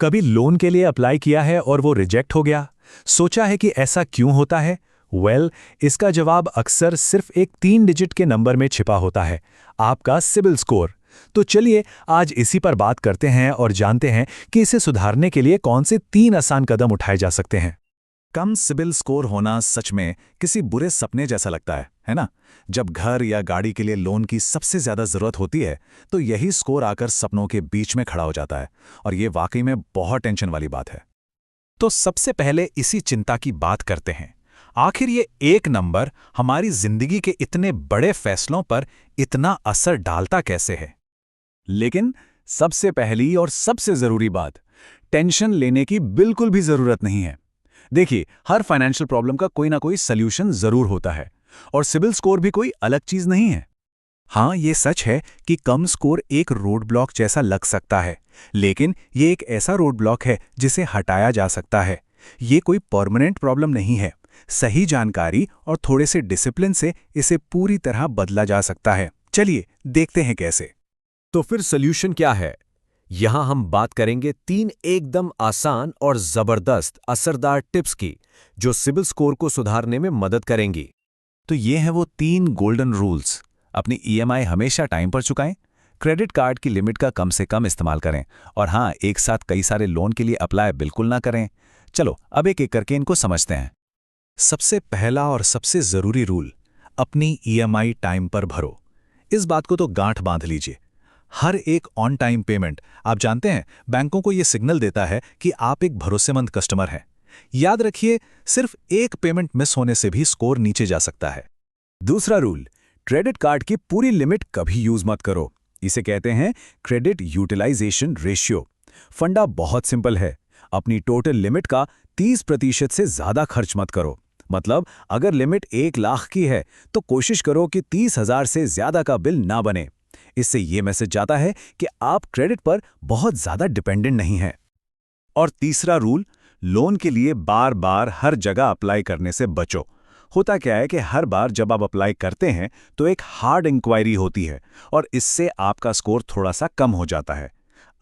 कभी लोन के लिए अप्लाई किया है और वो रिजेक्ट हो गया? सोचा है कि ऐसा क्यों होता है? इसका जवाब अक्सर सिर्फ एक 3 डिजिट के नंबर में छिपा होता है, आपका सिबिल स्कोर। तो चलिए आज इसी पर बात करते हैं और जानते हैं कि इसे सुधारने के लिए कौन से 3 आसान कदम उठाए जा सकते हैं। कम सिबिल स्कोर होना सच में किसी बुरे सपने जैसा लगता है ना? जब घर या गाड़ी के लिए लोन की सबसे ज्यादा जरूरत होती है तो यही स्कोर आकर सपनों के बीच में खड़ा हो जाता है, और ये वाकई में बहुत टेंशन वाली बात है। तो सबसे पहले इसी चिंता की बात करते हैं। आखिर ये एक नंबर हमारी जिंदगी के इतने बड़े फैसलों पर इतना असर डालता कैसे है? लेकिन सबसे पहली और सबसे जरूरी बात, टेंशन लेने की बिल्कुल भी जरूरत नहीं है। देखिए, हर फाइनेंशियल प्रॉब्लम का कोई ना कोई सल्यूशन जरूर होता है, और सिबिल स्कोर भी कोई अलग चीज नहीं है। हाँ, ये सच है कि कम स्कोर एक रोड ब्लॉक जैसा लग सकता है, लेकिन ये एक ऐसा रोड ब्लॉक है जिसे हटाया जा सकता है। ये कोई परमानेंट प्रॉब्लम नहीं है। सही जानकारी और थोड़े से डिसिप्लिन से इसे पूरी तरह बदला जा सकता है। चलिए देखते हैं कैसे। तो फिर सॉल्यूशन क्या है? यहां हम बात करेंगे 3 एकदम आसान और जबरदस्त असरदार टिप्स की, जो सिबिल स्कोर को सुधारने में मदद करेंगी। तो ये हैं वो 3 गोल्डन रूल्स। अपनी ईएमआई हमेशा टाइम पर चुकाएं, क्रेडिट कार्ड की लिमिट का कम से कम इस्तेमाल करें, और हाँ, एक साथ कई सारे लोन के लिए अप्लाई बिल्कुल ना करें। चलो अब एक एक करके इनको समझते हैं। सबसे पहला और सबसे जरूरी रूल, अपनी ईएमआई टाइम पर भरो। इस बात को तो गांठ बांध लीजिए। हर एक ऑन टाइम पेमेंट, आप जानते हैं, बैंकों को यह सिग्नल देता है कि आप एक भरोसेमंद कस्टमर हैं। याद रखिए, सिर्फ एक पेमेंट मिस होने से भी स्कोर नीचे जा सकता है। दूसरा रूल, क्रेडिट कार्ड की पूरी लिमिट कभी यूज मत करो। इसे कहते हैं क्रेडिट यूटिलाइजेशन रेशियो। फंडा बहुत सिंपल है, अपनी टोटल लिमिट का 30% से ज्यादा खर्च मत करो। मतलब अगर लिमिट 1 लाख की है तो कोशिश करो कि 30,000 से ज्यादा का बिल ना बने। इससे यह मैसेज जाता है कि आप क्रेडिट पर बहुत ज्यादा डिपेंडेंट नहीं हैं। और तीसरा रूल, लोन के लिए बार बार हर जगह अप्लाई करने से बचो। होता क्या है कि हर बार जब आप अप्लाई करते हैं तो एक हार्ड इंक्वायरी होती है, और इससे आपका स्कोर थोड़ा सा कम हो जाता है।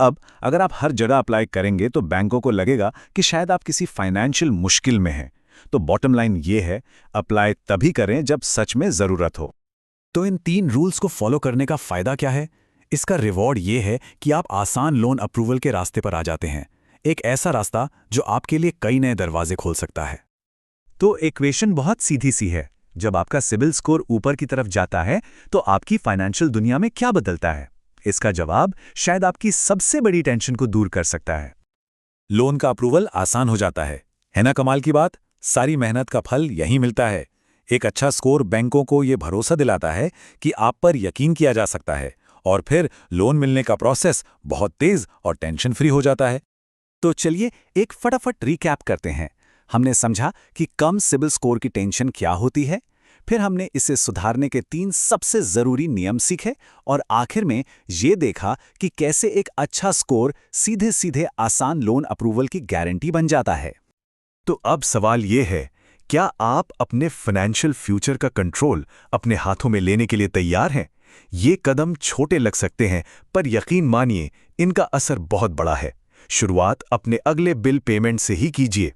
अब अगर आप हर जगह अप्लाई करेंगे तो बैंकों को लगेगा कि शायद आप किसी फाइनेंशियल मुश्किल में हैं। तो बॉटम लाइन ये है, अप्लाई तभी करें जब सच में जरूरत हो। तो इन 3 रूल्स को फॉलो करने का फायदा क्या है? इसका रिवॉर्ड ये है कि आप आसान लोन अप्रूवल के रास्ते पर आ जाते हैं। एक ऐसा रास्ता जो आपके लिए कई नए दरवाजे खोल सकता है। तो इक्वेशन बहुत सीधी सी है। जब आपका सिबिल स्कोर ऊपर की तरफ जाता है तो आपकी फाइनेंशियल दुनिया में क्या बदलता है? इसका जवाब शायद आपकी सबसे बड़ी टेंशन को दूर कर सकता है। लोन का अप्रूवल आसान हो जाता है ना? कमाल की बात, सारी मेहनत का फल यहीं मिलता है। एक अच्छा स्कोर बैंकों को यह भरोसा दिलाता है कि आप पर यकीन किया जा सकता है, और फिर लोन मिलने का प्रोसेस बहुत तेज और टेंशन फ्री हो जाता है। तो चलिए एक फटाफट रिकैप करते हैं। हमने समझा कि कम सिबिल स्कोर की टेंशन क्या होती है, फिर हमने इसे सुधारने के 3 सबसे जरूरी नियम सीखे, और आखिर में ये देखा कि कैसे एक अच्छा स्कोर सीधे सीधे आसान लोन अप्रूवल की गारंटी बन जाता है। तो अब सवाल ये है, क्या आप अपने फाइनेंशियल फ्यूचर का कंट्रोल अपने हाथों में लेने के लिए तैयार हैं? ये कदम छोटे लग सकते हैं, पर यकीन मानिए इनका असर बहुत बड़ा है। शुरुआत अपने अगले बिल पेमेंट से ही कीजिए।